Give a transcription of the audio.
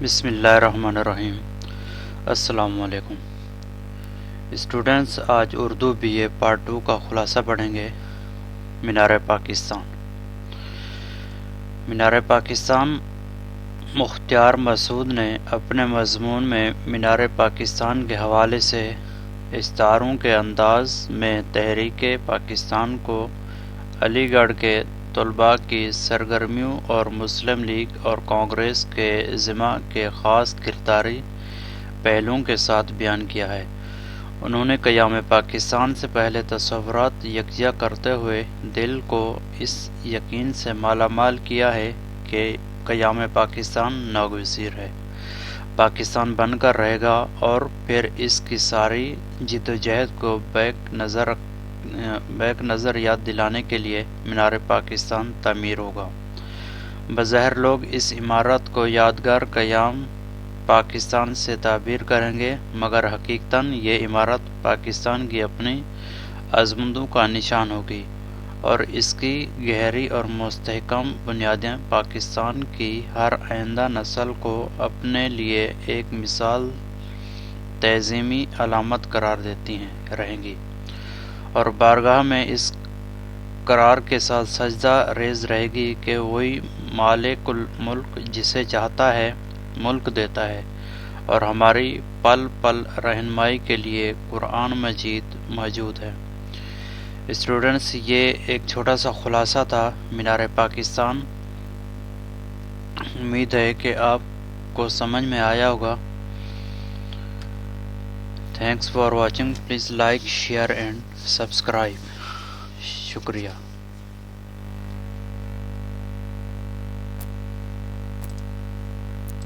بسم اللہ الرحمن الرحیم۔ السلام علیکم اسٹوڈنٹس، آج اردو بی اے پارٹ 2 کا خلاصہ پڑھیں گے۔ مینار پاکستان۔ مینار پاکستان مختار مسعود نے اپنے مضمون میں مینار پاکستان کے حوالے سے استعاروں کے انداز میں تحریک پاکستان کو علی گڑھ کے طلباء کی سرگرمیوں اور مسلم لیگ اور کانگریس کے ضمع کے خاص کرداری پہلوؤں کے ساتھ بیان کیا ہے۔ انہوں نے قیام پاکستان سے پہلے تصورات یکجا کرتے ہوئے دل کو اس یقین سے مالا مال کیا ہے کہ قیام پاکستان ناگزیر ہے، پاکستان بن کر رہے گا، اور پھر اس کی ساری جدوجہد کو بیک نظر یاد دلانے کے لیے مینار پاکستان تعمیر ہوگا۔ بظاہر لوگ اس عمارت کو یادگار قیام پاکستان سے تعبیر کریں گے، مگر حقیقتاً یہ عمارت پاکستان کی اپنی عظمتوں کا نشان ہوگی، اور اس کی گہری اور مستحکم بنیادیں پاکستان کی ہر آئندہ نسل کو اپنے لیے ایک مثال تعظیمی علامت قرار دیتی رہیں گی، اور بارگاہ میں اس قرار کے ساتھ سجدہ ریز رہے گی کہ وہی مالک الملک جسے چاہتا ہے ملک دیتا ہے، اور ہماری پل پل رہنمائی کے لیے قرآن مجید موجود ہے۔ اسٹوڈنٹس، یہ ایک چھوٹا سا خلاصہ تھا مینار پاکستان۔ امید ہے کہ آپ کو سمجھ میں آیا ہوگا۔ Thanks for watching. Please like, share and subscribe. شکریہ۔